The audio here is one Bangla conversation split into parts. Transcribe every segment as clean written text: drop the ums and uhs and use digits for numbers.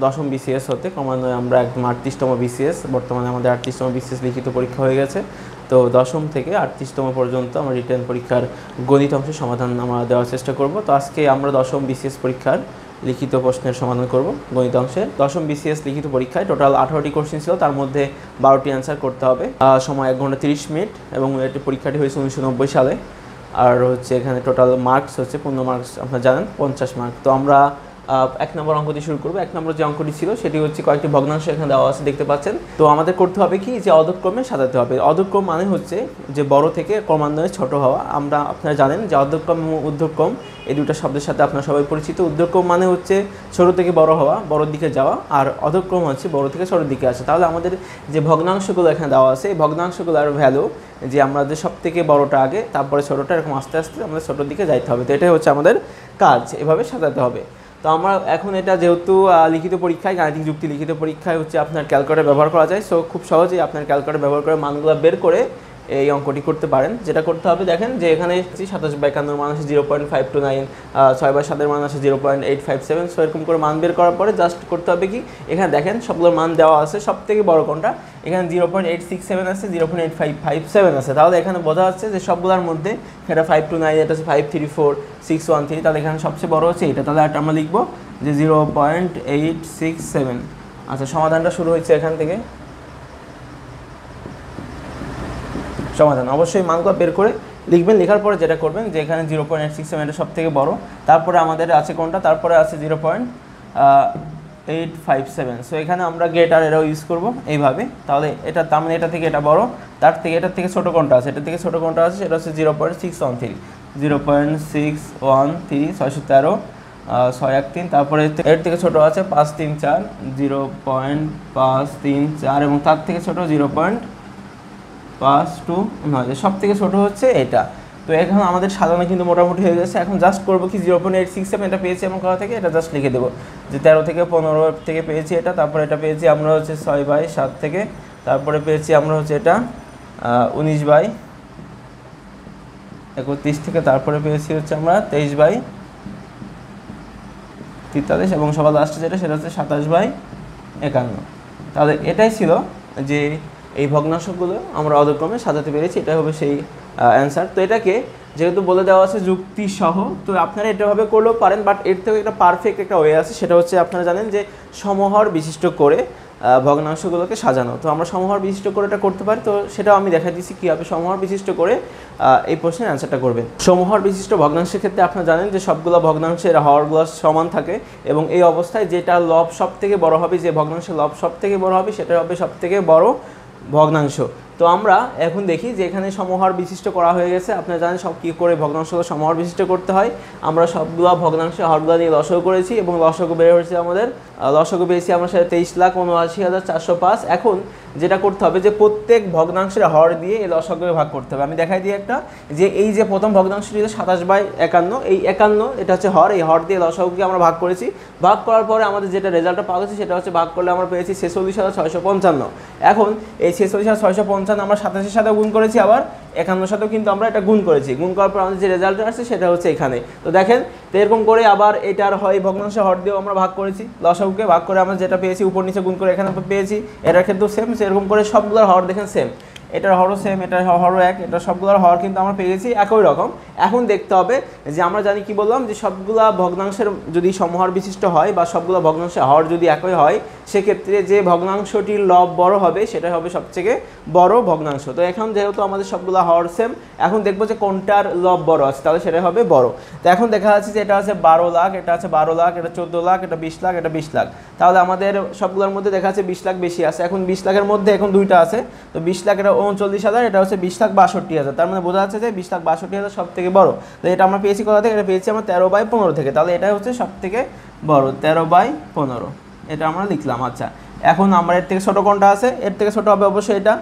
দশম বিসিএস হতে ক্রমান্বয়ে আমরা একদম 38তম বিসিএস, বর্তমানে আমাদের 38তম বিসিএস লিখিত পরীক্ষা হয়ে গেছে। তো দশম থেকে 38তম পর্যন্ত আমরা রিটেন পরীক্ষার গণিত অংশের সমাধান আমরা দেওয়ার চেষ্টা করব। তো আজকে আমরা দশম বিসিএস পরীক্ষার লিখিত প্রশ্নের সমাধান করব গণিত অংশের। দশম বিসিএস লিখিত পরীক্ষায় টোটাল 18টি কোশ্চেন ছিল, তার মধ্যে 12টি অ্যান্সার করতে হবে। সময় 1 ঘন্টা 30 মিনিট এবং এটি পরীক্ষাটি হয়েছে 1990 সালে। আর হচ্ছে এখানে টোটাল মার্কস হচ্ছে পূর্ণ মার্কস আপনারা জানেন 50 মার্ক। তো আমরা 1 নম্বর অঙ্ক দিয়ে শুরু করবো। 1 নম্বর যে অঙ্কটি ছিল সেটি হচ্ছে কয়েকটি ভগ্নাংশ এখানে দেওয়া আছে দেখতে পাচ্ছেন। তো আমাদের করতে হবে কি, যে অধক্রমে সাজাতে হবে। অধক্রম মানে হচ্ছে যে বড় থেকে ক্রমান্বয়ে ছোট হওয়া। আপনারা জানেন যে অধক্রম এবং ঊর্ধ্বক্রম এই দুটো শব্দের সাথে আপনারা সবাই পরিচিত। ঊর্ধ্বক্রম মানে হচ্ছে ছোট থেকে বড় হওয়া, বড়র দিকে যাওয়া, আর অধক্রম হচ্ছে বড় থেকে ছোটোর দিকে আসা। তাহলে আমাদের যে ভগ্নাংশগুলো এখানে দেওয়া আছে এই ভগ্নাংশগুলোর ভ্যালু, যে আমাদের সব থেকে বড়টা আগে তারপরে ছোটোটা, এরকম আস্তে আস্তে আমাদের ছোটোর দিকে যাইতে হবে। তো এটাই হচ্ছে আমাদের কাজ, এভাবে সাজাতে হবে। তো আমরা এখন এটা যেহেতু লিখিত পরীক্ষায়, গাণিতিক যুক্তি লিখিত পরীক্ষায় হচ্ছে আপনার ক্যালকুলেটর ব্যবহার করা যায়। সো খুব সহজেই আপনার ক্যালকুলেটর ব্যবহার করে মানগুলো বের করে এই অঙ্কটি করতে পারেন। যেটা করতে হবে দেখেন যে এখানে 27/51 মান আছে 0.529, 6/7 মান আছে 0.857। সো এরকম করে মান বের করার পরে জাস্ট করতে হবে কি, এখানে দেখেন সবগুলোর মান দেওয়া আছে, সব থেকে বড় কোনটা, এখানে 0.867 আছে, 0.8557 আছে। তাহলে এখানে বোঝা যাচ্ছে যে সবগুলোর মধ্যে এটা 529, এটা হচ্ছে 534,613, তাহলে এখানে সবচেয়ে বড় হচ্ছে এটা। তাহলে একটা আমরা লিখবো যে 0.867। আচ্ছা, সমাধানটা শুরু হচ্ছে এখান থেকে। সমাধান অবশ্যই মানগুলো বের করে লিখবেন। লেখার পরে যেটা করবেন যে এখানে 0.867 এটা সব থেকে বড়, তারপরে আমাদের আছে কোনটা, তারপরে আছে 0.857। সো এখানে আমরা গেট আর এরাও ইউজ করব এইভাবে। তাহলে এটা তার মানে এটা থেকে এটা বড়, তার থেকে এটার থেকে ছোটো কোনটা আছে, এটার থেকে ছোটো কোনটা আছে, সেটা হচ্ছে 0.613, 0.613, 613, 613। তারপরে এর থেকে ছোটো আছে 534, 0.534, এবং তার থেকে ছোটো 0.529, সব থেকে ছোটো হচ্ছে এটা। তো এখন আমাদের সাজানো কিন্তু মোটামুটি হয়ে গেছে। এখন জাস্ট করবো কি, 0.867 এটা পেয়েছি এমন কথা থেকে এটা জাস্ট লিখে দেবো যে 13 থেকে 15 থেকে পেয়েছি এটা, তারপরে এটা পেয়েছি আমরা হচ্ছে 6/7 থেকে, তারপরে পেয়েছি আমরা হচ্ছে এটা 19/31 থেকে, তারপরে পেয়েছি হচ্ছে আমরা 23/43, এবং সবার লাস্টে যেটা সেটা হচ্ছে 27/51। তাহলে এটাই ছিল যে এই ভগ্নাংশগুলো আমরা অধক্রমে সাজাতে পেরেছি, এটা হবে সেই অ্যান্সার। তো এটাকে যেহেতু বলে দেওয়া আছে যুক্তি সহ, তো আপনারা এটাভাবে করলেও পারেন, বাট এর থেকে একটা পারফেক্ট একটা ওয়ে আছে, সেটা হচ্ছে আপনারা জানেন যে সমহর বিশিষ্ট করে ভগ্নাংশগুলোকে সাজানো। তো আমরা সমহর বিশিষ্ট করে এটা করতে পারি। তো সেটাও আমি দেখা দিচ্ছি কীভাবে সমহর বিশিষ্ট করে এই প্রশ্নের অ্যান্সারটা করবেন। সমহর বিশিষ্ট ভগ্নাংশের ক্ষেত্রে আপনারা জানেন যে সবগুলো ভগ্নাংশের হরগুলো সমান থাকে, এবং এই অবস্থায় যেটা লব সব থেকে বড় হবে, যে ভগ্নাংশের লব সব থেকে বড় হবে, সেটা হবে সব থেকে বড় ভগ্নাংশ। তো আমরা এখন দেখি যে এখানে সমহর বিশিষ্ট করা হয়ে গেছে। আপনারা জানেন সব কী করে ভগ্নাংশগুলো সমহর বিশিষ্ট করতে হয়। আমরা সবগুলো ভগ্নাংশের হরগুলো নিয়ে লসাগু করেছি, এবং লসাগু বের হয়েছে আমাদের, লসাগু পেয়েছি আমরা 23,79,405। এখন যেটা করতে হবে যে প্রত্যেক ভগ্নাংশের হর দিয়ে এই লসাগুকে ভাগ করতে হবে। আমি দেখাই দিই একটা, যে এই যে প্রথম ভগ্নাংশটি 27/51, এই 51 এটা হচ্ছে হর, এই হর দিয়ে লসাগুকে আমরা ভাগ করেছি। ভাগ করার পরে আমাদের যেটা রেজাল্টটা পাওয়া গেছে সেটা হচ্ছে ভাগ করলে আমরা পেয়েছি 46,655। এখন এই 46,655 আমরা 27-এর সাথে গুণ করেছি, আবার 51-এর সাথেও কিন্তু আমরা এটা গুণ করেছি। গুণ করার পর আমাদের যে রেজাল্ট আসছে সেটা হচ্ছে এখানে। তো দেখেন, তো এরকম করে আবার এটার হয় ভগ্নাংশের হর দিয়েও আমরা ভাগ করেছি, লসাগুকে ভাগ করে আমরা যেটা পেয়েছি উপর নিচে গুণ করে এখানে পেয়েছি। এটার ক্ষেত্রেও সেম, এরকম করে সবগুলোর হর দেখেন সেম, এটার হরও সেম, এটার হরও এক, এটা সবগুলোর হর কিন্তু আমরা পেয়ে গেছি একই রকম। এখন দেখতে হবে যে আমরা জানি কি বললাম, যে সবগুলা ভগ্নাংশের যদি সমহর বিশিষ্ট হয় বা সবগুলো ভগ্নাংশের হর যদি একই হয়, সেক্ষেত্রে যে ভগ্নাংশটির লব বড় হবে সেটাই হবে সবথেকে বড় ভগ্নাংশ। তো এখন যেহেতু আমাদের সবগুলো হর সেম, এখন দেখবো যে কোনটার লব বড় আছে, তাহলে সেটাই হবে বড়। তো এখন দেখা যাচ্ছে যে এটা আছে 12 লাখ, এটা আছে 12 লাখ, এটা 14 লাখ, এটা 20 লাখ, এটা 20 লাখ। তাহলে আমাদের সবগুলোর মধ্যে দেখা যাচ্ছে 20 লাখ বেশি আছে। এখন 20 লাখের মধ্যে এখন দুইটা আছে, তো 20 লাখ এটা 39,000, এটা হচ্ছে 20,62,000। তার মানে বোঝা যাচ্ছে যে 20,62,000 সব থেকে বড়। তো এটা আমরা পেয়েছি কোথা থেকে, এটা পেয়েছি আমরা 13/15 থেকে। তাহলে এটাই হচ্ছে সব থেকে বড়, 13/15, এটা আমরা লিখলাম। আচ্ছা, এখন আমরা এর থেকে ছোটো কোনটা আছে, এর থেকে ছোটো হবে অবশ্যই এটা,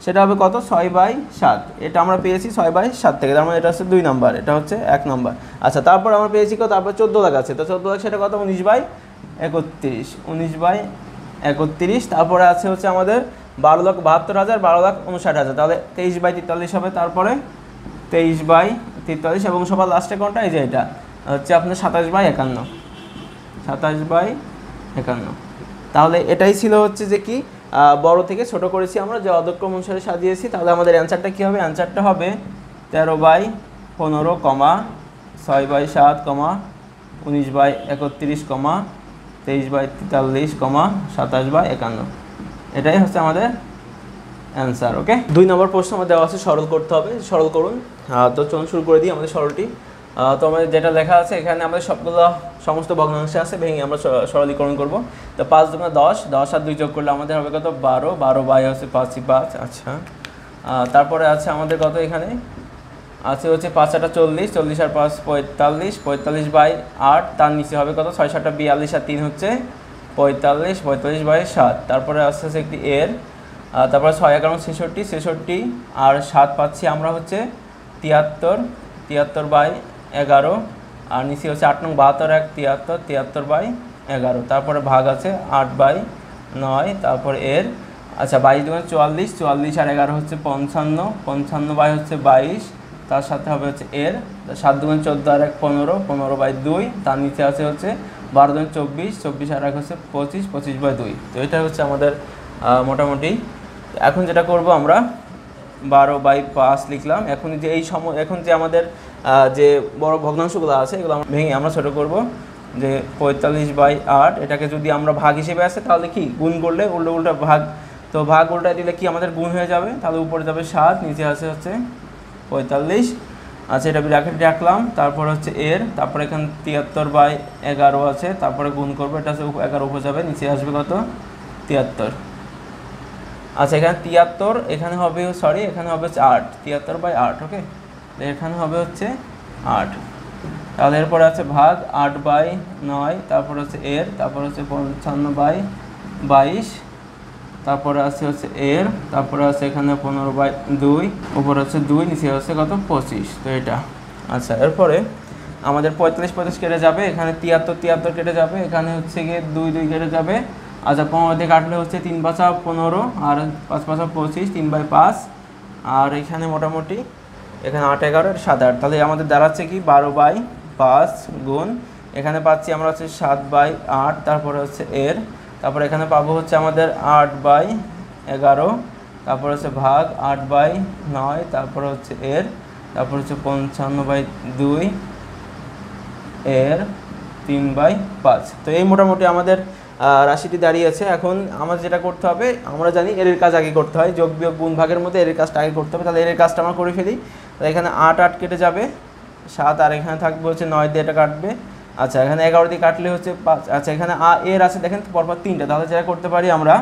সেটা হবে কত, 6/7। এটা আমরা পেয়েছি 6/7 থেকে, তার মানে এটা হচ্ছে 2 নাম্বার, এটা হচ্ছে 1 নাম্বার। আচ্ছা, তারপর আমরা পেয়েছি কত, তারপর 14 লাখ আছে, তো 14 লাখ সেটা কত, 19/31, 19/31। তারপরে আছে হচ্ছে আমাদের 12,72,000, 12,59,000, তাহলে 23/43 হবে, তারপরে 23/43, এবং সবার লাস্টে কোনটা, এই যে এটা হচ্ছে আপনার 27/51, 27/51। তাহলে এটাই ছিল হচ্ছে যে কি বড় থেকে ছোট করেছি আমরা, যে অধক্রম অনুসারে সাজিয়েছি। তাহলে আমাদের অ্যান্সারটা কী হবে? অ্যান্সারটা হবে 13/15, 6/7, 19/31, 23/43, 27/51। এটাই হচ্ছে আমাদের অ্যান্সার। ওকে, 2 নম্বর প্রশ্ন আমাদের দেওয়া আছে সরল করতে হবে, সরল করুন। তো চলুন শুরু করে দিই আমাদের সরলটি। তো আমাদের যেটা লেখা আছে এখানে আমাদের সবগুলো সমস্ত ভগ্নাংশে আছে, ভেঙে আমরা সরলীকরণ করব। তো 5 × 10, 10 আর 2 যোগ করলে আমাদের হবে কত? 12, 12 বাই হচ্ছে 5 × 5। আচ্ছা, তারপরে আছে আমাদের কত এখানে আছে হচ্ছে 5 × 8 = 40, 40 আর 5 45, 45/8, তার নিচে হবে কত? 6 × 7 = 42 আর 3 হচ্ছে 45, 45/7। তারপরে আসছে একটি এর, তারপরে 6 × 11 = 66, 66 আর 7 পাচ্ছি আমরা হচ্ছে 73, 73/11, আর নিচে হচ্ছে 8 নং 72, 1 73, 73/11। তারপরে ভাগ আছে 8/9, তারপরে এর আচ্ছা 22 × 44, 44 আর 11 হচ্ছে 55, 55 হচ্ছে 22, তার সাথে হবে হচ্ছে এর 7 × 14 আর 1 15, 15/2, তার নিচে আছে হচ্ছে 12 × 24, 24 আর 1 হচ্ছে 25, 25/2। তো এটা হচ্ছে আমাদের মোটামুটি। এখন যেটা করব আমরা 12/5 লিখলাম। এখন যে এখন যে আমাদের যে বড় ভগ্নাংশগুলো আছে এগুলো আমরা ভেঙে আমরা ছোটো করব, যে 45/8 এটাকে যদি আমরা ভাগ হিসেবে আসে তাহলে কি গুণ করলে উল্টা ভাগ, তো ভাগ উল্টা দিলে কি আমাদের গুণ হয়ে যাবে, তাহলে উপরে যাবে 7, নিচে আছে হচ্ছে 45। আচ্ছা, এটা ব্র্যাকেট রাখলাম। তারপর হচ্ছে এর, তারপরে এখানে 73/11 আছে, তারপরে গুণ করবো, এটা হচ্ছে 11 উপরে যাবে, নিচে আসবে কত? 73। আচ্ছা, এখানে 73, এখানে হবে এখানে হবে হচ্ছে 8, 73/8। ওকে, এখানে হবে হচ্ছে 8। তাহলে এরপরে আছে ভাগ 8/9, তারপর হচ্ছে এর, তারপর হচ্ছে 55/22, তারপরে আছে হচ্ছে এর, তারপরে আছে এখানে 15/2, উপরে হচ্ছে 2, নিচে হচ্ছে কত? 25। তো এটা আচ্ছা, এরপরে আমাদের 45 কেটে যাবে, এখানে 73 কেটে যাবে, এখানে হচ্ছে গিয়ে 2 কেটে যাবে। আচ্ছা, 15 দিয়ে কাটলে হচ্ছে 3 × 5 = 15 আর 5 × 5 = 25, 3/5। আর এখানে মোটামুটি এখানে 8, 11 আর 7, 8, তাহলে আমাদের দাঁড়াচ্ছে কি 12/5 গুণ এখানে পাচ্ছি আমরা হচ্ছে 7/8, তারপরে হচ্ছে এর, তারপরে এখানে পাবো হচ্ছে আমাদের 8/11, তারপর হচ্ছে ভাগ 8/9, তারপরে হচ্ছে এর, তারপর হচ্ছে 55/2 এর 3/5। তো এই মোটামুটি আমাদের রাশিটি দাঁড়িয়েছে। এখন আমাদের যেটা করতে হবে, আমরা জানি এর কাজ আগে করতে হয়, যোগ বিয়োগ গুণ ভাগের মধ্যে এর কাজটা আগে করতে হবে। তাহলে এর কাজটা আমরা করে ফেলি। তাহলে এখানে 8 কেটে যাবে, 7 আর এখানে থাকবে হচ্ছে 9 দিয়ে এটা কাটবে। আচ্ছা, এখানে 11 দিয়ে কাটলে হচ্ছে 5। আচ্ছা, এখানে এর আছে দেখেন পরপর 3টা, তাহলে যেটা করতে পারি আমরা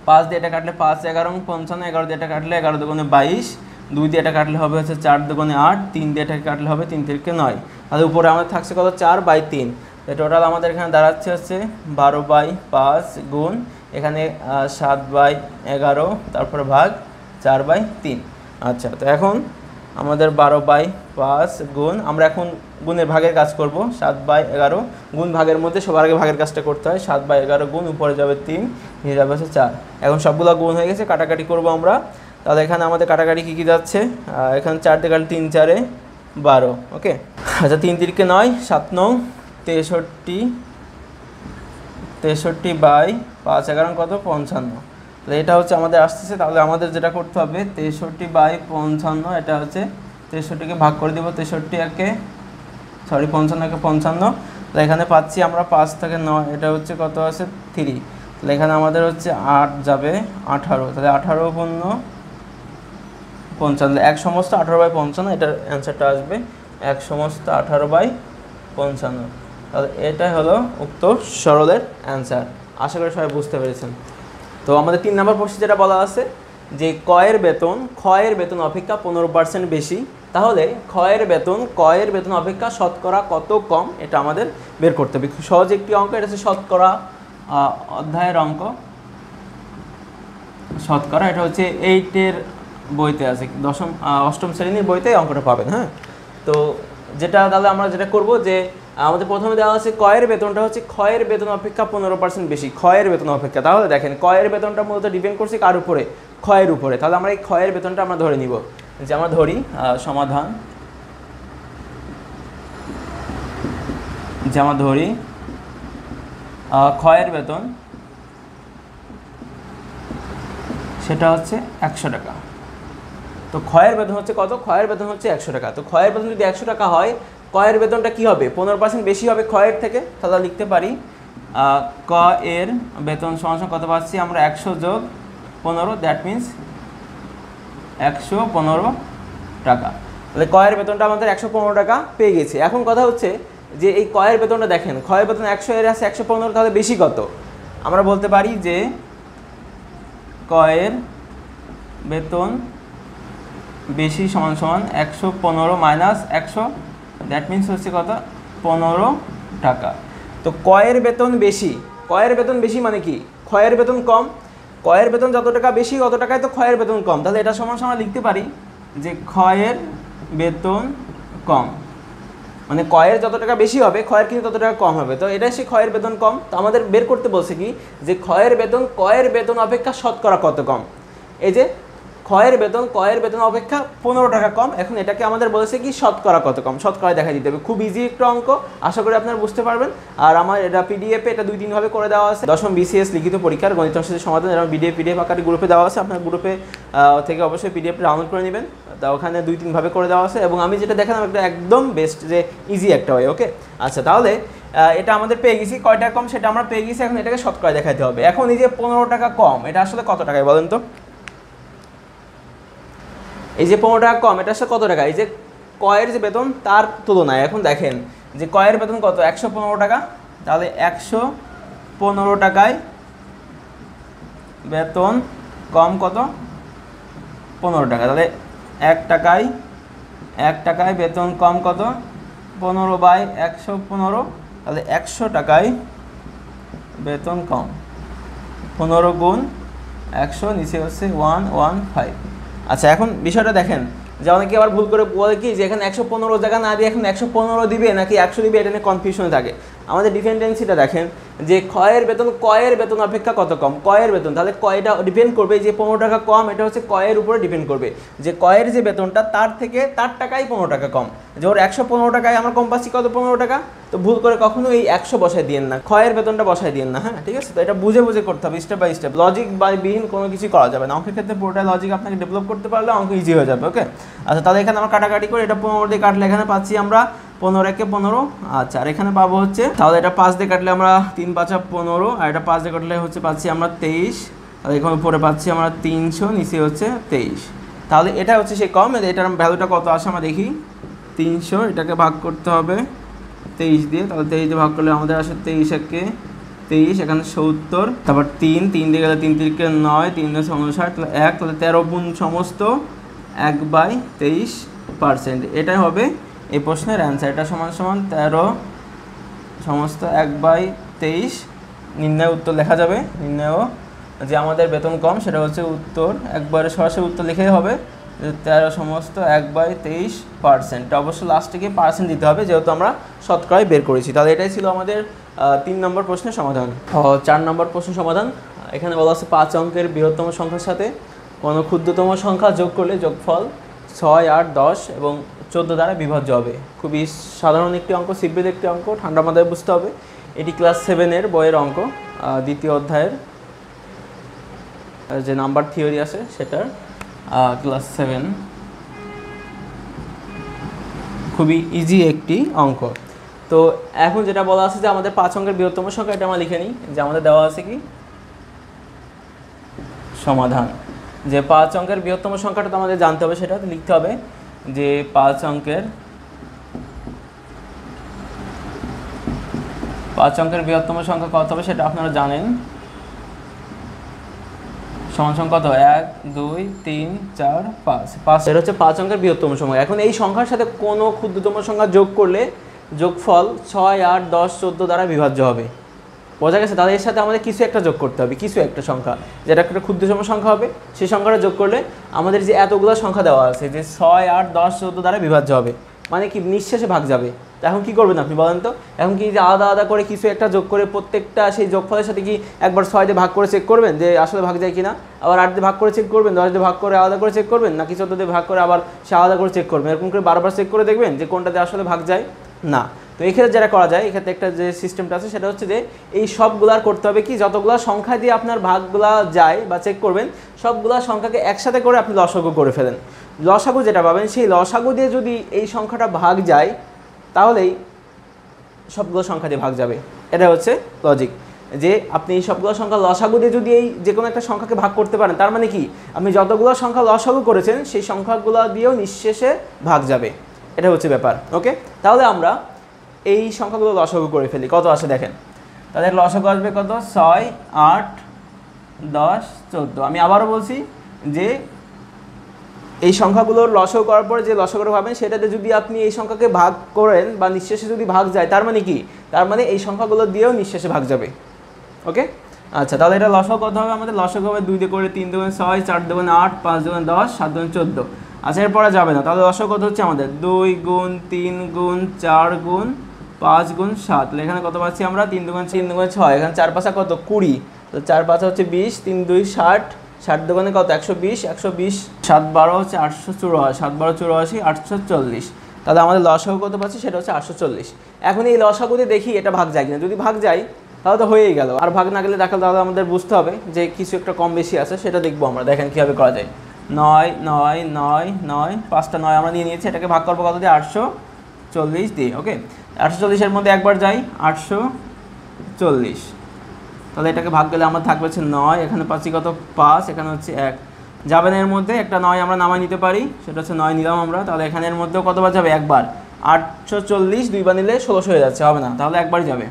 5 দিয়ে এটা কাটলে 5, 11 × 55, 11 দিয়ে এটা কাটলে 11 × 2 = 22, 2 দিয়ে এটা কাটলে হবে হচ্ছে 4 × 2 = 8, 3 দিয়ে এটা কাটলে হবে 3 × 3 = 9। তাহলে উপরে আমাদের থাকছে কত? 4/3। টোটাল আমাদের এখানে দাঁড়াচ্ছে হচ্ছে 12/5 গুণ এখানে 7/11, তারপরে ভাগ 4/3। আচ্ছা, তো এখন আমাদের 12/5 গুণ, আমরা এখন গুণের ভাগের কাজ করব। 7/11 গুণ ভাগের মধ্যে সবার আগে ভাগের কাজটা করতে হয়। 7/11 গুণ উপরে যাবে 3, নিচে যাবে হচ্ছে 4। এখন সবগুলো গুণ হয়ে গেছে, কাটাকাটি করব আমরা। তাহলে এখানে আমাদের কাটাকাটি কী যাচ্ছে? এখানে 4 দিয়ে কাটলে 3 × 4 = 12। ওকে, আচ্ছা, 3 × 3 = 9, 7 9 63, 63/5, 11 কত? 55। তাহলে এটা হচ্ছে আমাদের আসতেছে। তাহলে আমাদের যেটা করতে হবে 63/55, এটা হচ্ছে 63কে ভাগ করে দেবো, 55 একে 55। তাহলে এখানে পাচ্ছি আমরা 5 থেকে 9, এটা হচ্ছে কত আছে? 3। তাহলে এখানে আমাদের হচ্ছে 8 যাবে 18, তাহলে 18×55, 1 সমস্ত 18/55, এটার অ্যান্সারটা আসবে 1 সমস্ত 18/55। তাহলে এটাই হলো উক্ত সরলের অ্যান্সার। আশা করি সবাই বুঝতে পেরেছেন। তো আমাদের 3 নম্বর প্রশ্নে যেটা বলা আছে যে ক্ষয়ের বেতন অপেক্ষা 15% বেশি, তাহলে ক্ষয়ের বেতন অপেক্ষা শতকরা কত কম, এটা আমাদের বের করতে হবে। খুব সহজ একটি অঙ্ক, এটা হচ্ছে শতকরা অধ্যায়ের অঙ্ক। শতকরা এটা হচ্ছে 8-এর বইতে আছে, 8ম শ্রেণীর বইতে অঙ্কটা পাবেন। হ্যাঁ, তো যেটা তাহলে আমরা যেটা করব যে আমাদের প্রথমে দেওয়া আছে ক্ষয়ের বেতনটা হচ্ছে ক্ষয়ের বেতন অপেক্ষা 15% বেশি, ক্ষয়ের বেতন অপেক্ষা। তাহলে দেখেন ক্ষয়ের বেতনটা মূলত ডিপেন্ড করছে কার উপরে? ক্ষয়ের উপরে। তাহলে আমরা এই ক্ষয়ের বেতনটা আমরা ধরে নিব, যে আমরা ধরি সমাধান, যে আমরা ধরি ক্ষয়ের বেতন সেটা হচ্ছে 100 টাকা। তো ক্ষয়ের বেতন হচ্ছে কত? ক্ষয়ের বেতন হচ্ছে 100 টাকা। তো ক্ষয়ের বেতন যদি 100 টাকা হয়, কয়ের বেতনটা কি হবে? 15% বেশি হবে ক্ষয়ের থেকে। তাহলে লিখতে পারি ক এর বেতন সমান কত পাচ্ছি আমরা? 100 যোগ 15, দ্যাট মিনস 115 টাকা। তাহলে কয়ের বেতনটা আমাদের 115 টাকা পেয়ে গেছে। এখন কথা হচ্ছে যে এই কয়ের বেতনটা দেখেন, ক্ষয়ের বেতন 100 এর আছে 115, তাহলে বেশি কত? আমরা বলতে পারি যে কয়ের বেতন বেশি সমান 115 মাইনাস 100, দ্যাট মিনস হচ্ছে কত? 15 টাকা। তো কয়ের বেতন বেশি, কয়ের বেতন বেশি মানে কি? ক্ষয়ের বেতন কম। কয়ের বেতন যত টাকা বেশি তত টাকায় তো ক্ষয়ের বেতন কম। তাহলে এটা সমান আমরা লিখতে পারি যে ক্ষয়ের বেতন কম, মানে কয়ের যত টাকা বেশি হবে ক্ষয়ের কিন্তু তত টাকা কম হবে। তো এটাই সে ক্ষয়ের বেতন কম। তো আমাদের বের করতে বলছে কি যে ক্ষয়ের বেতন কয়ের বেতন অপেক্ষা শতকরা কত কম। এই যে ক্ষয়ের বেতন কয়ের বেতন অপেক্ষা 15 টাকা কম। এখন এটাকে আমাদের বলেছে কি শতকরা কত কম, শতকরায় দেখা দিতে হবে। খুব ইজি একটা অঙ্ক, আশা করি আপনারা বুঝতে পারবেন। আর আমার এটা পিডিএফে এটা 2-3 ভাবে করে দেওয়া আছে। দশম বিসিএস লিখিত পরীক্ষার গণিত অংশের সমাধান এরকম পিডিএফ আকারে গ্রুপে দেওয়া আছে। আপনার গ্রুপে থেকে অবশ্যই পিডিএফ ডাউনলোড করে নেবেন। তা ওখানে 2-3 ভাবে করে দেওয়া আছে এবং আমি যেটা দেখালাম একটা একদম বেস্ট, যে ইজি একটা হয়। ওকে, আচ্ছা, তাহলে এটা আমাদের পেয়ে গেছি। কয় টাকা কম সেটা আমরা পেয়ে গেছি। এখন এটাকে শতকরায় দেখাতে হবে। এখন এই যে 15 টাকা কম, এটা আসলে কত টাকায় বলেন তো? এই যে 15 টাকা কম, এটা আসলে কত টাকা? এই যে কয়ের যে বেতন তার তুলনায় এখন দেখেন যে কয়ের বেতন কত? 115 টাকা। তাহলে 115 টাকায় বেতন কম কত? 15 টাকা। তাহলে 1 টাকায় বেতন কম কত? 15/115। তাহলে 100 টাকায় বেতন কম, 15 গুণ 100, নিচে হচ্ছে 115। আচ্ছা, এখন বিষয়টা দেখেন যে অনেকে আবার ভুল করে বলে কি যে এখানে 115 জায়গা না দিয়ে এখন 115 দিবে নাকি 100 দিবে, এটা নিয়ে কনফিউশনে থাকে। আমাদের ডিপেন্ডেন্সিটা দেখেন যে ক্ষয়ের বেতন কয়ের বেতন অপেক্ষা কত কম? কয়ের বেতন, তাহলে কয়টা ডিপেন্ড করবে যে 15 টাকা কম, এটা হচ্ছে কয়ের উপরে ডিপেন্ড করবে যে কয়ের যে বেতনটা তার থেকে তার টাকাই 15 টাকা কম। যে ওর 115 টাকায় আমরা কম পাচ্ছি কত? 15 টাকা। তো ভুল করে কখনো এই 100 বসায় দিয়েন না, ক্ষয়ের বেতনটা বসায় দিয়েন না। হ্যাঁ, ঠিক আছে? তো এটা বুঝে বুঝে করতে হবে, স্টেপ বাই স্টেপ। লজিক বা বিহীন কোনো কিছু করা যাবে না। অঙ্কের ক্ষেত্রে পুরোটাই লজিক আপনাকে ডেভেলপ করতে পারলে অঙ্ক ইজি হয়ে যাবে। ওকে, আচ্ছা, তাহলে এখানে আমরা কাটাকাটি করে এটা 15 দিয়ে কাটলে এখানে পাচ্ছি আমরা 15 একে 15। আচ্ছা, আর এখানে পাবো হচ্ছে, তাহলে এটা 5 দিয়ে কাটলে আমরা 3×5 15, আর এটা 5 দিয়ে কাটলে হচ্ছে পাচ্ছি আমরা 23। আর এখানে উপরে পাচ্ছি আমরা 300, নিচে হচ্ছে 23। তাহলে এটা হচ্ছে সেই কম। এটার ভ্যালুটা কত আসে আমরা দেখি। 300, এটাকে ভাগ করতে হবে 23 দিয়ে। তাহলে 23 দিয়ে ভাগ করলে আমাদের আসে 23 একে 23, এখানে 70, তারপর 3 দিয়ে গেলে 3×3 = 9, 3×9 = 59, তাহলে 1, তাহলে 13 গুণ সমস্ত 1/23%। এটাই হবে এই প্রশ্নের অ্যান্সার। এটা সমান 13 সমস্ত 1/23। নির্ণয় উত্তর লেখা যাবে। নির্ণয় যে আমাদের বেতন কম সেটা হচ্ছে উত্তর, একবারে সরাসরি উত্তর লিখেই হবে 13 সমস্ত 1/23%। অবশ্যই লাস্টে গিয়ে পার্সেন্ট দিতে হবে যেহেতু আমরা শতকরায় বের করেছি। তাহলে এটাই ছিল আমাদের 3 নম্বর প্রশ্নের সমাধান। 4 নম্বর প্রশ্নের সমাধান। এখানে বলা আছে 5 অঙ্কের বৃহত্তম সংখ্যার সাথে কোনো ক্ষুদ্রতম সংখ্যা যোগ করলে যোগফল 6, 8, 10 এবং 14 দ্বারা বিভাজ্য হবে। খুবই সাধারণ একটি অঙ্ক, সিম্পল একটি অঙ্ক, ঠান্ডা মাথায় বুঝতে হবে। এটি ক্লাস 7-এর বইয়ের অঙ্ক, 2য় অধ্যায়ের যে নাম্বার থিওরি আছে সেটার ক্লাস 7। খুবই ইজি একটি অঙ্ক। তো এখন যেটা বলা আছে যে আমাদের 5 অঙ্কের বৃহত্তম সংখ্যা, এটা আমরা লিখে নিই যে আমাদের দেওয়া আছে কি সমাধান। যে 5 অঙ্কের বৃহত্তম সংখ্যাটা তো আমাদের জানতে হবে, সেটা লিখতে হবে যে 5 অঙ্কের বৃহত্তম সংখ্যা কত হবে সেটা আপনারা জানেন। সমান কত? 1, 2, 3, 4, 5। এটা হচ্ছে 5 অঙ্কের বৃহত্তম সংখ্যা। এখন এই সংখ্যার সাথে কোনো ক্ষুদ্রতম সংখ্যা যোগ করলে যোগফল 6, 8, 10, 14 দ্বারা বিভাজ্য হবে। বোঝা গেছে? তাহলে এর সাথে আমাদের কিছু একটা যোগ করতে হবে, কিছু একটা সংখ্যা, যেটা একটা ক্ষুদ্রতম সংখ্যা হবে। সেই সংখ্যাটা যোগ করলে আমাদের যে এতগুলো সংখ্যা দেওয়া আছে যে 6, 8, 10, 14 দ্বারা বিভাজ্য হবে, মানে কি নিঃশেষে ভাগ যাবে। এখন কি করবেন আপনি বলেন তো? এখন কি যে আলাদা আলাদা করে কিছু একটা যোগ করে প্রত্যেকটা সেই যোগফলের সাথে কি একবার 6 দিয়ে ভাগ করে চেক করবেন যে আসলে ভাগ যায় কিনা, আবার 8 দিয়ে ভাগ করে চেক করবেন, 10 দিয়ে ভাগ করে আলাদা করে চেক করবেন, নাকি 14 দিয়ে ভাগ করে আবার সে আলাদা করে চেক করবেন? এরকম করে বারবার চেক করে দেখবেন যে কোনটাতে আসলে ভাগ যায়? না। তো এই ক্ষেত্রে যেটা করা যায়, এক্ষেত্রে একটা যে সিস্টেমটা আছে সেটা হচ্ছে যে এই সবগুলার করতে হবে কি, যতগুলা সংখ্যা দিয়ে আপনার ভাগগুলা যায় বা চেক করবেন সবগুলা সংখ্যাকে একসাথে করে আপনি লসাগু করে ফেলেন। লসাগু যেটা পাবেন সেই লসাগু দিয়ে যদি এই সংখ্যাটা ভাগ যায় তাহলেই সবগুলো সংখ্যা দিয়ে ভাগ যাবে। এটা হচ্ছে লজিক, যে আপনি সবগুলো সংখ্যা লসাগু দিয়ে যদি এই যে কোনো একটা সংখ্যাকে ভাগ করতে পারেন, তার মানে কি আপনি যতগুলো সংখ্যা লসাগু করেছেন সেই সংখ্যাগুলো দিয়েও নিঃশেষে ভাগ যাবে। এটা হচ্ছে ব্যাপার। ওকে, তাহলে আমরা এই সংখ্যাগুলো লসাগু করে ফেলি। কত আসে দেখেন, তাদের লসাগু আসবে কত, 6, 8, 10, 14। আমি আবারও বলছি যে এই সংখ্যাগুলোর লসাগু করার পরে যে লসাগুটা পাবেন সেটাতে যদি আপনি এই সংখ্যাকে ভাগ করেন বা নিঃশেষে যদি ভাগ যায়, তার মানে কি, তার মানে এই সংখ্যাগুলো দিয়েও নিঃশেষে ভাগ যাবে। ওকে, আচ্ছা, তাহলে এটা লসাগু কত হবে আমাদের, লসাগু হবে 2 দিয়ে করে 3 দুগুণ 6, 4 দুগুণ 8, 5 দুগুণ 10, 7 দুগুণ 14। আচ্ছা, এরপরে যাবে না, তাহলে লসাগু কত হচ্ছে আমাদের 2 গুণ 3 গুণ 4 গুণ 5 গুণ 7। তাহলে এখানে কত পাচ্ছি আমরা, 3 দুগুণ 6, এখানে 4 5 কত 20, তো 4 5 হচ্ছে 20, 3 2 60, 60 দোকানে কত 120, 7 12 হচ্ছে 884, 7 12 84, 840। তাহলে আমাদের লসাগু কত পাচ্ছি সেটা হচ্ছে 840। এখন এই লসাগুতে দেখি এটা ভাগ যায় কিনা, যদি ভাগ যায় তাহলে তো হয়েই গেল, আর ভাগ না গেলে দেখা, তাহলে আমাদের বুঝতে হবে যে কিছু একটা কম বেশি আছে, সেটা দেখবো আমরা। দেখেন কীভাবে করা যায়। 9 9 9 9, 5টা 9 আমরা নিয়ে নিয়েছি, এটাকে ভাগ করবো কত দিয়ে, 840 দিয়ে। ওকে, 840-এর মধ্যে একবার যাই, 840, তাহলে এটাকে ভাগ গেলে আমার থাকবে হচ্ছে 9, এখানে পাচ্ছি কত 5, এখানে হচ্ছে 1 যাবে না, এর মধ্যে একটা 9 আমরা নামাই নিতে পারি, সেটা হচ্ছে 9 নিলাম আমরা। তাহলে এখানে এর মধ্যেও কতবার যাবে, একবার। 840 দুইবার নিলে 1600 হয়ে যাচ্ছে, হবে না, তাহলে একবারই যাবে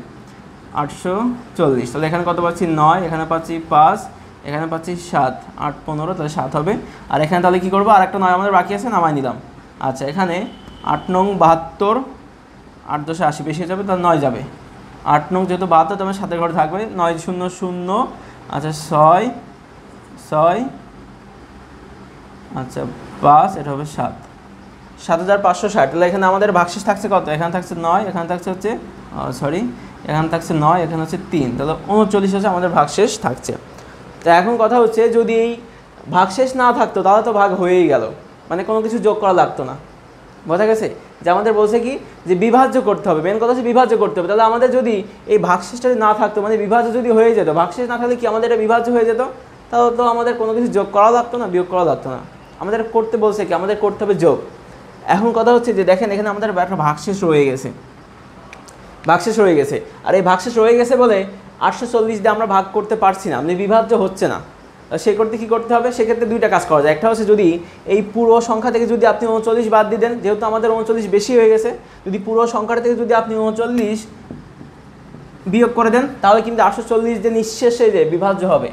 840। তাহলে এখানে কত পাচ্ছি 9, এখানে পাচ্ছি 5, এখানে পাচ্ছি 7, 8 15, তাহলে 7 হবে। আর এখানে তাহলে কী করবো, আর একটা 9 আমাদের বাকি আছে, নামাই নিলাম। আচ্ছা, এখানে 8 নং 72, 8 10 80, বেশি হয়ে যাবে, তাহলে 9 যাবে। 8 নং যেহেতু 72, তোমার 7-এর ঘরে থাকবে 9 0 0, আচ্ছা 6 6, আচ্ছা 5, এটা হবে 7, 7560। তাহলে এখানে আমাদের ভাগশেষ থাকছে কত, এখানে থাকছে 9, এখানে থাকছে হচ্ছে এখানে থাকছে 9, এখানে হচ্ছে 3, তাহলে 39 হচ্ছে আমাদের ভাগশেষ থাকছে। তো এখন কথা হচ্ছে, যদি এই ভাগশেষ না থাকতো তাহলে তো ভাগ হয়েই গেল, মানে কোনো কিছু যোগ করা লাগতো না। বোঝা গেছে, যে আমাদের বলছে কি যে বিভাজ্য করতে হবে, মেন কথা হচ্ছে বিভাজ্য করতে হবে। তাহলে আমাদের যদি এই ভাগশেষটা যদি না থাকতো, মানে বিভাজ্য যদি হয়ে যেত, ভাগশেষ না থাকলে কি আমাদের এটা বিভাজ্য হয়ে যেত, তাহলে তো আমাদের কোনো কিছু যোগ করা লাগতো না, বিয়োগ করা লাগতো না। আমাদের করতে বলছে কি, আমাদের করতে হবে যোগ। এখন কথা হচ্ছে যে দেখেন, এখানে আমাদের একটা ভাগশেষ রয়ে গেছে, ভাগশেষ রয়ে গেছে, আর এই ভাগশেষ রয়ে গেছে বলে 840 দিয়ে আমরা ভাগ করতে পারছি না, মানে বিভাজ্য হচ্ছে না। সে করতে কী করতে হবে, সেক্ষেত্রে দুইটা কাজ করা যায়। একটা হচ্ছে, যদি এই পুরো সংখ্যা থেকে যদি আপনি 39 বাদ দিয়ে দেন, যেহেতু আমাদের 39 বেশি হয়ে গেছে, যদি পুরো সংখ্যাটা থেকে যদি আপনি 39 বিয়োগ করে দেন, তাহলে কিন্তু 840 যে নিঃশেষে যে বিভাজ্য হবে।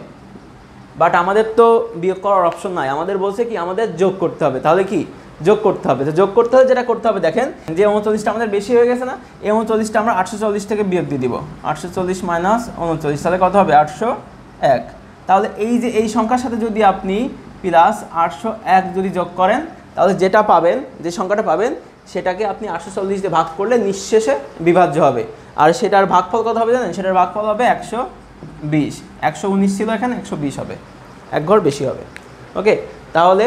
বাট আমাদের তো বিয়োগ করার অপশন নাই, আমাদের বলছে কি আমাদের যোগ করতে হবে। তাহলে কি যোগ করতে হবে, তো যোগ করতে হলে যেটা করতে হবে, দেখেন যে 39টা আমাদের বেশি হয়ে গেছে না, এই 39টা আমরা 840 থেকে বিয়োগ দিয়ে দিব, 840 মাইনাস 39, তাহলে কত হবে 801। তাহলে এই যে এই সংখ্যার সাথে যদি আপনি প্লাস 801 যদি যোগ করেন, তাহলে যেটা পাবেন, যে সংখ্যাটা পাবেন, সেটাকে আপনি 840 দিয়ে ভাগ করলে নিঃশেষে বিভাজ্য হবে। আর সেটার ভাগফল কত হবে জানেন, সেটার ভাগফল হবে 120, 119 ছিল, এখানে 120 হবে, এক ঘর বেশি হবে। ওকে, তাহলে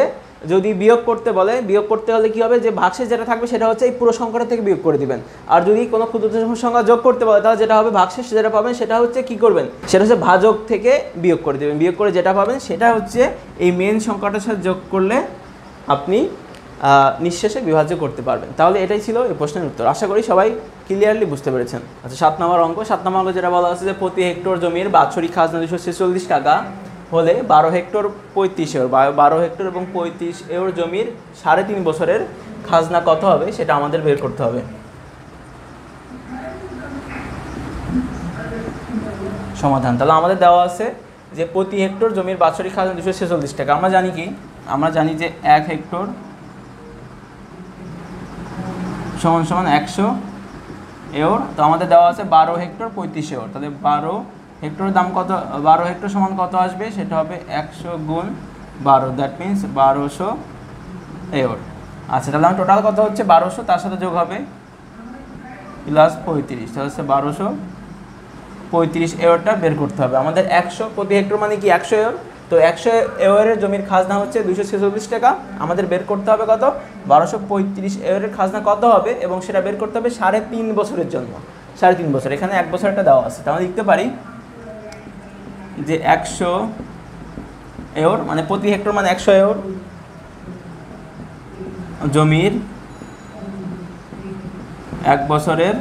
যদি বিয়োগ করতে বলে, বিয়োগ করতে হলে কী হবে, যে ভাগশেষ যেটা থাকবে সেটা হচ্ছে এই পুরো সংখ্যাটা থেকে বিয়োগ করে দিবেন। আর যদি কোনো ক্ষুদ্রতম সংখ্যা যোগ করতে বলে, তাহলে যেটা হবে ভাগশেষ যেটা পাবেন সেটা হচ্ছে কী করবেন, সেটা হচ্ছে ভাজক থেকে বিয়োগ করে দেবেন। বিয়োগ করে যেটা পাবেন সেটা হচ্ছে এই মেন সংখ্যাটার সাথে যোগ করলে আপনি নিঃশেষে বিভাজ্য করতে পারবেন। তাহলে এটাই ছিল এই প্রশ্নের উত্তর। আশা করি সবাই ক্লিয়ারলি বুঝতে পেরেছেন। আচ্ছা, 7 নম্বর অঙ্ক। 7 নম্বর অঙ্ক যেটা বলা আছে যে প্রতি হেক্টর জমির বাৎসরিক খাজনা 246 টাকা হলে 12 হেক্টর 35 এর, 12 হেক্টর এবং 35 এর জমির 3.5 বছরের খাজনা কত হবে সেটা আমাদের বের করতে হবে। সমাধান, তাহলে আমাদের দেওয়া আছে যে প্রতি হেক্টর জমির বাৎসরিক খাজনা 246 টাকা। আমরা জানি কি, আমরা জানি যে 1 হেক্টর সমান সমান 100 এর। তো আমাদের দেওয়া আছে 12 হেক্টর 35 এর, তাহলে 12 হেক্টরের দাম কত, 12 হেক্টর সমান কত আসবে, সেটা হবে 100 গুণ 12, দ্যাট মিনস 1200 এর। আচ্ছা, তাহলে আমার টোটাল কত হচ্ছে 1200, তার সাথে যোগ হবে প্লাস 35, তাহলে হচ্ছে 1235 এরটা বের করতে হবে আমাদের। 100 প্রতি হেক্টর মানে কি 100 এর, তো 100 এর জমির খাজনা হচ্ছে 246 টাকা, আমাদের বের করতে হবে কত 1235 এর খাজনা কত হবে এবং সেটা বের করতে হবে 3.5 বছরের জন্য। 3.5 বছর, এখানে 1 বছর একটা দেওয়া আছে, তাহলে লিখতে পারি যে 100 এওর মানে প্রতি হেক্টর মানে 100 এওর জমির 1 বছরের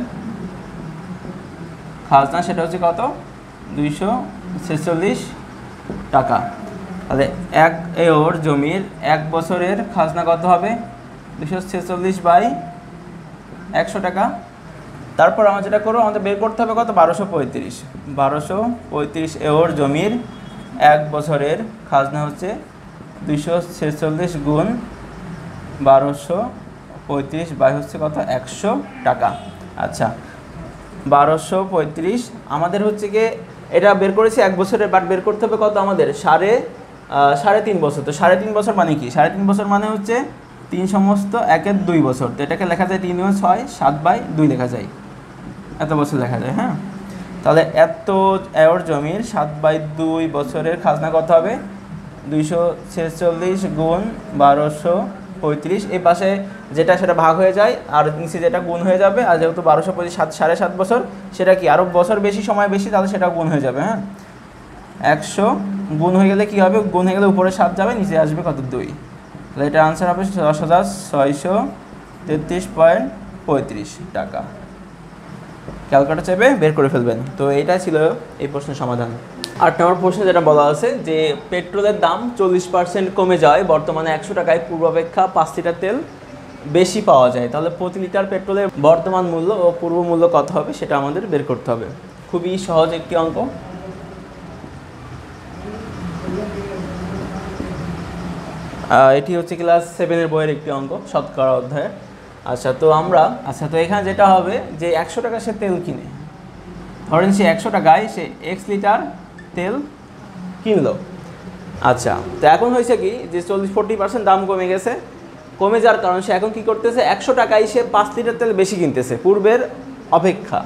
খাজনা সেটা হচ্ছে কত, 246 টাকা। তাহলে 1 এওর জমির 1 বছরের খাজনা কত হবে, 246 বাই 100 টাকা। তারপর আমরা যেটা করবো, আমাদের বের করতে হবে কত, 1235 এওর জমির 1 বছরের খাজনা হচ্ছে 246 গুণ 1235 বাই হচ্ছে কত, 100 টাকা। আচ্ছা 1235 আমাদের হচ্ছে গিয়ে এটা বের করেছি 1 বছরের, বাট বের করতে হবে কত আমাদের, 3.5 বছর। তো 3.5 বছর মানে কি, 3.5 বছর মানে হচ্ছে 3 সমস্ত 1 2 বছর। তো এটাকে লেখা যায় 3 × 6 7/2 লেখা যায়, এত বছর লেখা যায়। হ্যাঁ, তাহলে এত এওর জমির 7/2 বছরের খাজনা কত হবে, 246 গুণ 1235। এই পাশে যেটা সেটা ভাগ হয়ে যায়, আর নিচে যেটা গুণ হয়ে যাবে। আর যেহেতু 1235 7.5 বছর, সেটা কি আরও বছর বেশি, সময় বেশি, তাহলে সেটা গুণ হয়ে যাবে। হ্যাঁ, 100 গুণ হয়ে গেলে কী হবে, গুণ হয়ে গেলে উপরে 7 যাবে, নিচে আসবে কত, 2। তাহলে এটার আনসার হবে 10,633.35 টাকা। ক্যালকুলেটর চেপে বের করে ফেলবেন। তো এইটাই ছিল এই প্রশ্নের সমাধান। 8 নম্বর প্রশ্নে যেটা বলা আছে যে পেট্রোলের দাম 40% কমে যায়, বর্তমানে 100 টাকায় পূর্বাপেক্ষা 5 লিটার তেল বেশি পাওয়া যায়, তাহলে প্রতি লিটার পেট্রোলের বর্তমান মূল্য ও পূর্ব মূল্য কত হবে সেটা আমাদের বের করতে হবে। খুবই সহজ একটি অঙ্ক। এটি হচ্ছে ক্লাস 7-এর বইয়ের একটি অঙ্ক, শতকরা অধ্যায়ের। তো এখানে যেটা হবে যে 100 টাকা সে তেল কিনে, ধরেন সে 100 টাকায় সে x লিটার তেল কিনলো। আচ্ছা, তো এখন হয়েছে কি যে 40% দাম কমে গেছে, কমে যাওয়ার কারণ সে এখন কি করতেছে, 100 টাকায় সে 5 লিটার তেল বেশি কিনতেছে পূর্বের অপেক্ষা।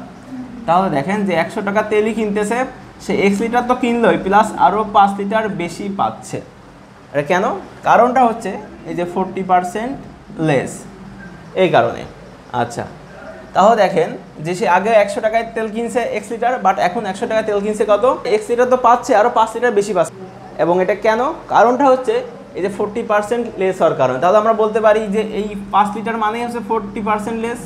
তাহলে দেখেন যে 100 টাকা তেলই কিনতেছে, সে x লিটার তো কিনলোই, প্লাস আরও 5 লিটার বেশি পাচ্ছে। এটা কেন, কারণটা হচ্ছে এই যে 40% লেস, এই কারণে। আচ্ছা, তাহলে দেখেন যে সে আগে 100 টাকায় তেল কিনছে x লিটার, বাট এখন 100 টাকায় তেল কিনছে কত, x লিটার তো পাচ্ছে, আরও 5 লিটার বেশি পাচ্ছে। এবং এটা কেন, কারণটা হচ্ছে এই যে 40% লেস হওয়ার কারণে। তাহলে আমরা বলতে পারি যে এই 5 লিটার মানেই হচ্ছে 40% লেস।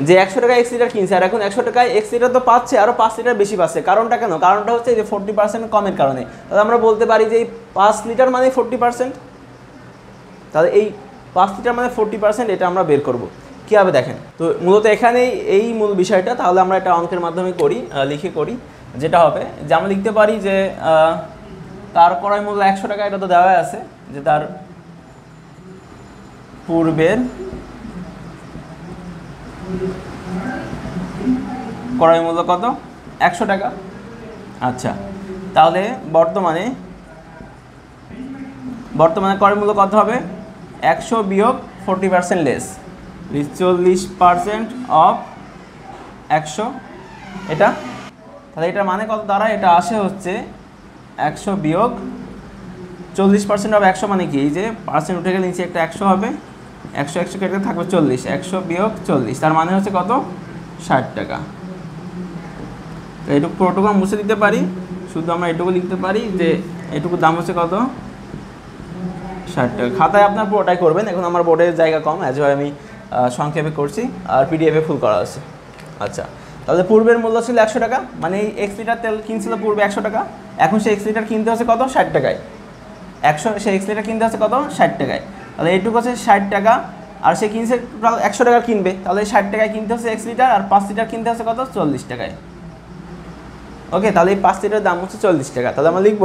যে 100 টাকায় x লিটার কিনছে, আর এখন 100 টাকায় x লিটার তো পাচ্ছে, আরও 5 লিটার বেশি পাচ্ছে। কারণটা কেন, কারণটা হচ্ছে যে 40% কমের কারণে। তাহলে আমরা বলতে পারি যে এই 5 লিটার মানে 40%। তাহলে এই 5 লিটার মানে 40%, এটা আমরা বের করব কীভাবে দেখেন। তো মূলত এখানেই এই মূল বিষয়টা। তাহলে আমরা এটা অঙ্কের মাধ্যমে করি, লিখে করি। যেটা হবে যে আমরা লিখতে পারি যে তার ক্রয় মূল্য 100 টাকা, এটা তো দেওয়া আছে যে তার পূর্বের ক্রয় মূল্য কত, 100 টাকা। আচ্ছা, তাহলে বর্তমানে ক্রয় মূল্য কত হবে, 100 বিয়োগ 40% লেস, 40% অফ 100 এটা। তাহলে এটার মানে কত দাঁড়ায়, এটা আসে হচ্ছে 100 বিয়োগ 40% অফ 100 মানে কি, এই যে পার্সেন্ট উঠে গেলে নিচে একটা 100 হবে, 100 কেটে থাকবে 40, 100 বিয়োগ 40, তার মানে হচ্ছে কত, 60 টাকা। তো এইটুকু পুরোটুকু আমরা মুছে দিতে পারি, শুধু আমরা এটুকু লিখতে পারি যে এটুকু দাম হচ্ছে কত, 60 টাকা। খাতায় আপনার পুরোটাই করবেন, এখন আমার বোর্ডের জায়গা কম, এজন্য আমি সংক্ষেপে করছি, আর পিডিএফে ফুল করা আছে। আচ্ছা, তাহলে পূর্বের মূল্য ছিল 100 টাকা, মানে এই x লিটার তেল কিনছিল পূর্বে 100 টাকা, এখন সে x লিটার কিনতে হচ্ছে কত, 60 টাকায়। সে x লিটার কিনতে হচ্ছে কত, 60 টাকায়। তাহলে এইটুকু হচ্ছে 60 টাকা, আর সে কিনছে টোটাল 100 টাকা কিনবে, তাহলে 60 টাকায় কিনতে হচ্ছে x লিটার, আর 5 লিটার কিনতে হচ্ছে কত, 40 টাকায়। ওকে, তাহলে এই 5 লিটার দাম হচ্ছে 40 টাকা। তাহলে আমরা লিখব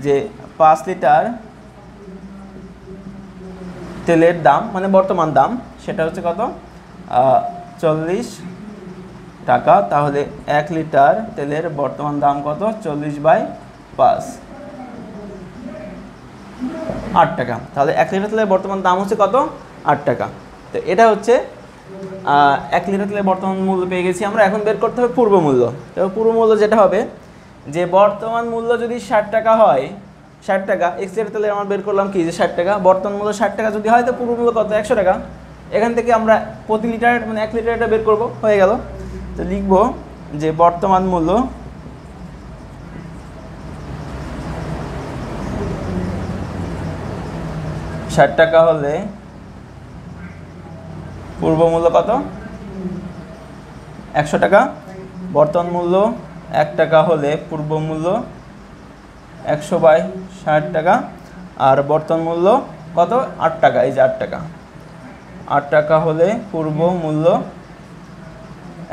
যে 5 লিটার তেলের দাম মানে বর্তমান দাম সেটা হচ্ছে কত, 40 টাকা। তাহলে 1 লিটার তেলের বর্তমান দাম কত, 40/5, 8 টাকা। তাহলে 1 লিটার তেলের বর্তমান দাম হচ্ছে কত, 8 টাকা। তো এটা হচ্ছে 1 লিটার তেলের বর্তমান মূল্য পেয়ে গেছি আমরা। এখন বের করতে হবে পূর্ব মূল্য। তো পূর্ব মূল্য যেটা হবে যে বর্তমান মূল্য যদি 60 টাকা হয়, 60 টাকা, এক্স লিটার তেলে আমরা বের করলাম কি যে 60 টাকা, বর্তমান মূল্য 60 টাকা যদি হয় তো পূর্ব মূল্য কত 100 টাকা। এখান থেকে আমরা প্রতি লিটার মানে 1 লিটার এটা বের করব, হয়ে গেল। তো লিখব যে বর্তমান মূল্য ষাট টাকা হলে পূর্ব মূল্য কত 100 টাকা, বর্তমান মূল্য 1 টাকা হলে পূর্ব মূল্য 100/60 টাকা, আর বর্তমান মূল্য কত 8 টাকা, এই যে 8 টাকা, 8 টাকা হলে পূর্ব মূল্য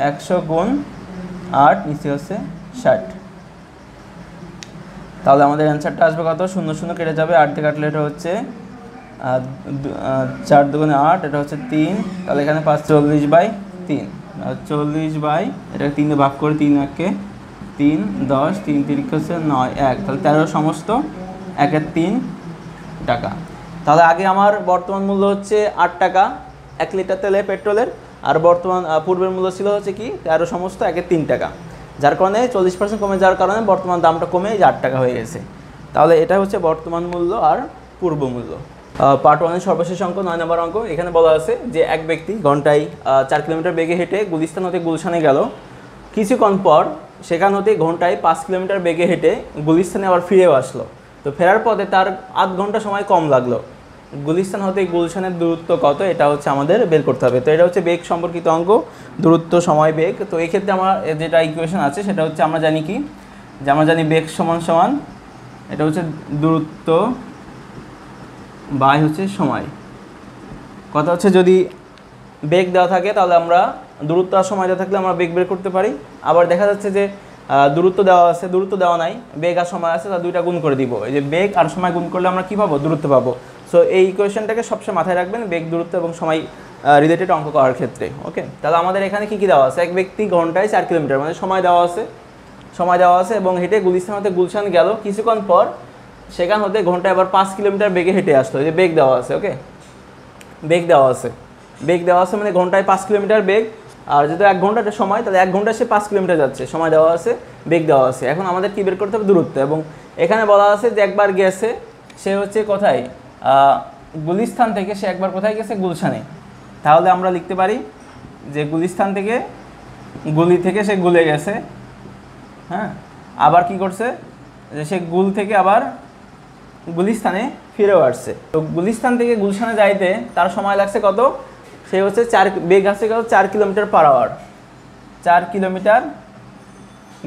100 গুণ 8 নিচে হচ্ছে 60। তাহলে আমাদের অ্যান্সারটা আসবে কত, 0 0 কেটে যাবে, 8 দিয়ে কাটলে এটা হচ্ছে 4 দুগুণে 8, এটা হচ্ছে 3, তাহলে এখানে 5 40/3, 40 এটা 3 দিয়ে ভাগ করে 3 1 3 10 3 3 হচ্ছে 9 1, তাহলে 13 সমস্ত 1/3 টাকা। তাহলে আগে আমার বর্তমান মূল্য হচ্ছে 8 টাকা 1 লিটার তেলে পেট্রোলের, আর বর্তমান পূর্বের মূল্য ছিল হচ্ছে কি 13 সমস্ত 1/3 টাকা, যার কারণে 40% কমে যাওয়ার কারণে বর্তমান দামটা কমে 8 টাকা হয়ে গেছে। তাহলে এটা হচ্ছে বর্তমান মূল্য আর পূর্ব মূল্য। পার্ট 1 এর সর্বশেষ অঙ্ক 9 নম্বর অঙ্ক। এখানে বলা আছে যে এক ব্যক্তি ঘন্টায় 4 কিলোমিটার বেগে হেঁটে গুলিস্তান হতে গুলশানে গেল, কিছুক্ষণ পর সেখান হতে ঘন্টায় 5 কিলোমিটার বেগে হেঁটে গুলিস্তানে আবার ফিরেও আসলো। তো ফেরার পথে তার আধ ঘন্টা সময় কম লাগলো। গুলিস্তান হতে গুলশানের দূরত্ব কত, এটা হচ্ছে আমাদের বের করতে হবে। তো এটা হচ্ছে বেগ সম্পর্কিত অঙ্ক, দূরত্ব সময় বেগ। তো এই ক্ষেত্রে আমার যেটা ইকুয়েশন আছে সেটা হচ্ছে আমরা জানি কি যে আমরা জানি বেগ সমান সমান এটা হচ্ছে দূরত্ব বাই হচ্ছে সময়। কথা হচ্ছে যদি বেগ দেওয়া থাকে তাহলে আমরা দূরত্ব আর সময় দেওয়া থাকলে আমরা বেগ বের করতে পারি। আবার দেখা যাচ্ছে যে দূরত্ব দেওয়া আছে, দূরত্ব দেওয়া নাই, বেগ আর সময় আছে, তার দুইটা গুণ করে দিব। এই যে বেগ আর সময় গুণ করলে আমরা কী পাবো, দূরত্ব পাবো। সো এই ইকুয়েশনটাকে সবসময় মাথায় রাখবেন বেগ, দূরত্ব এবং সময় রিলেটেড অঙ্ক করার ক্ষেত্রে। ওকে, তাহলে আমাদের এখানে কী কী দেওয়া আছে, এক ব্যক্তি ঘন্টায় 4 কিলোমিটার মানে সময় দেওয়া আছে এবং হেঁটে গুলিস্তান হতে গুলশান গেল, কিছুক্ষণ পর সেখান হতে ঘন্টায় আবার 5 কিলোমিটার বেগে হেঁটে আসলো। এই যে বেগ দেওয়া আছে, ওকে বেগ দেওয়া আছে মানে ঘন্টায় 5 কিলোমিটার বেগ, আর যেহেতু 1 ঘন্টাটা সময় তাহলে 1 ঘন্টায় সে 5 কিলোমিটার যাচ্ছে, সময় দেওয়া আছে, বেগ দেওয়া আছে। এখন আমাদের কী বের করতে হবে, দূরত্ব। এবং এখানে বলা আছে যে একবার গেছে সে হচ্ছে কোথায়, গুলিস্তান থেকে সে একবার কোথায় গেছে, গুলশানে। তাহলে আমরা লিখতে পারি যে গুলিস্তান থেকে গুলি থেকে সে গুলে গেছে, হ্যাঁ, আবার কি করছে যে সে গুল থেকে আবার গুলিস্তানে ফিরেও আসছে। তো গুলিস্তান থেকে গুলশানে যাইতে তার সময় লাগছে কত, সে হচ্ছে বেগ আছে কত 4 কিলোমিটার পার আওয়ার, 4 কিলোমিটার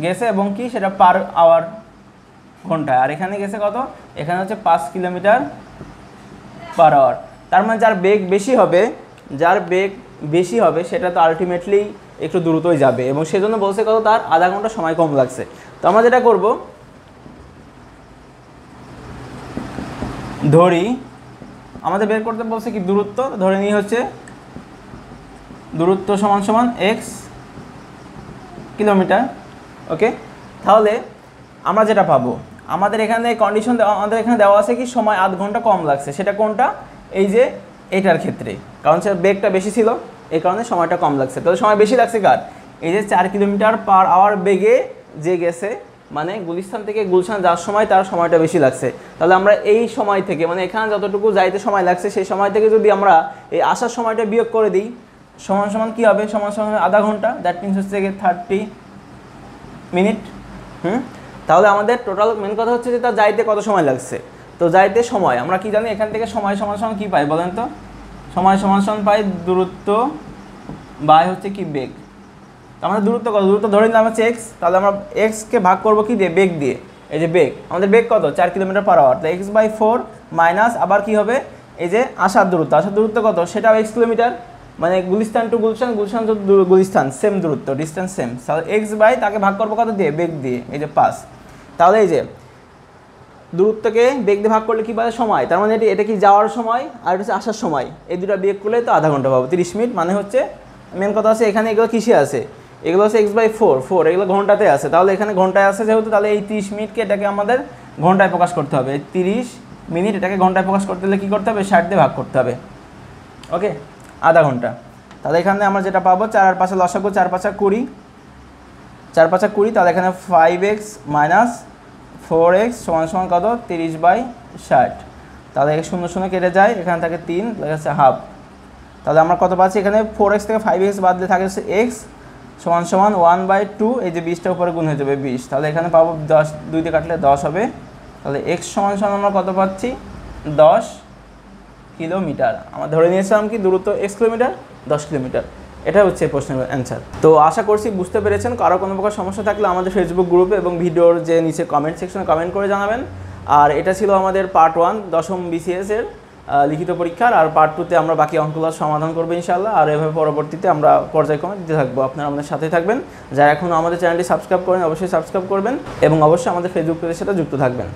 গেছে এবং কি সেটা পার আওয়ার ঘন্টায়। আর এখানে গেছে কত, এখানে হচ্ছে 5 কিলোমিটার পার আওয়ার। তার মানে যার বেগ বেশি হবে সেটা তো আলটিমেটলি একটু দ্রুতই যাবে, এবং সেজন্য বলছে কত, তার আধা ঘন্টা সময় কম লাগছে। তো আমরা যেটা করব, ধরি আমাদের বের করতে বলছে কি দূরত্ব, ধরে নিই হচ্ছে দূরত্ব সমান সমান x কিলোমিটার। ওকে, তাহলে আমরা যেটা পাবো, আমাদের এখানে কন্ডিশন আমাদের এখানে দেওয়া আছে কি সময় আধ ঘন্টা কম লাগছে, সেটা কোনটা, এই যে এটার ক্ষেত্রে, কারণ সে বেগটা বেশি ছিল এই কারণে সময়টা কম লাগছে। তাহলে সময় বেশি লাগছে কার, এই যে 4 কিলোমিটার পার আওয়ার বেগে যে গেছে, মানে গুলিস্তান থেকে গুলশান যাওয়ার সময় তার সময়টা বেশি লাগছে। তাহলে আমরা এই সময় থেকে মানে এখানে যতটুকু যাইতে সময় লাগছে সেই সময় থেকে যদি আমরা এই আসার সময়টা বিয়োগ করে দিই, সমান সমান কী হবে, সমান সমান আধা ঘন্টা, দ্যাট মিনস হচ্ছে 30 মিনিট। তাহলে আমাদের টোটাল মেন কথা হচ্ছে যে তার যাইতে কত সময় লাগছে। তো যাইতে সময় আমরা কি জানি, এখান থেকে সময় সমান সমান কী পাই বলেন তো, সময় সমান সমান পাই দূরত্ব বাই হচ্ছে কি বেগ। আমাদের দূরত্ব কত, দূরত্ব ধরে নিলাম হচ্ছে x, তাহলে আমরা x-কে ভাগ করবো কি দিয়ে, বেগ দিয়ে। এই যে বেগ, আমাদের বেগ কত 4 কিলোমিটার পার আওয়ার, তাহলে x/4 মাইনাস আবার কি হবে, এই যে আসার দূরত্ব কত, সেটাও x কিলোমিটার, মানে Gulistan to Gulshan, Gulshan to Gulistan same দূরত্ব, ডিস্টেন্স সেম, তাহলে x/, তাকে ভাগ করবো কত দিয়ে, বেগ দিয়ে, এই যে 5। তাহলে এই যে দূরত্বকে বেগ দিয়ে ভাগ করলে কী পাবে, সময়। তার মানে এটা কি যাওয়ার সময় আর এটা হচ্ছে আসার সময়, এই দুটো বিয়োগ করলে তো আধা ঘন্টা পাবো, 30 মিনিট। মানে হচ্ছে মেন কথা আছে এখানে এগুলো কিসে আছে, এগুলো হচ্ছে x/4, এগুলো ঘন্টাতে আছে। তাহলে এখানে ঘন্টায় আছে যেহেতু, তাহলে এই 30 মিনিটকে এটাকে আমাদের ঘন্টায় প্রকাশ করতে হবে। 30 মিনিট এটাকে ঘন্টায় প্রকাশ করতে হলে কী করতে হবে, 60 দিয়ে ভাগ করতে হবে। ওকে, আধা ঘন্টা। তাহলে এখানে আমরা যেটা পাবো, 4 আর 5 লসাগু, 4 5 20, 4 5 20, তাহলে এখানে 5x - 4x সমান কত 30/60। তাহলে x 0 0 কেটে যায়, এখানে থাকে 3 লেখা আছে হাফ। তাহলে আমরা কত পাচ্ছি, এখানে 4x থেকে 5x বাদ দিয়ে থাকে হচ্ছে x সমান 1/2, এই যে 20টা উপরে গুণ হয়ে যাবে 20। তাহলে এখানে পাবো 10, 2 দিয়ে কাটলে 10 হবে। তাহলে x সমান আমরা কত পাচ্ছি 10 কিলোমিটার। আমরা ধরে নিয়েছিলাম কি দূরত্ব x কিলোমিটার, 10 কিলোমিটার। এটা হচ্ছে প্রশ্নের অ্যান্সার। তো আশা করছি বুঝতে পেরেছেন। কারো কোনো প্রকার সমস্যা থাকলে আমাদের ফেসবুক গ্রুপে এবং ভিডিওর যে নিচে কমেন্ট সেকশনে কমেন্ট করে জানাবেন। আর এটা ছিল আমাদের পার্ট 1 দশম BCS এর লিখিত পরীক্ষার। আর পার্ট 2তে আমরা বাকি অঙ্কগুলো সমাধান করবো ইনশাআল্লাহ। আর এভাবে পরবর্তীতে আমরা পর্যায়ক্রমে দিতে থাকবো। আপনারা আমাদের সাথেই থাকবেন। যারা এখনও আমাদের চ্যানেলটি সাবস্ক্রাইব করেন অবশ্যই সাবস্ক্রাইব করবেন এবং অবশ্যই আমাদের ফেসবুক পেজের সাথে যুক্ত থাকবেন।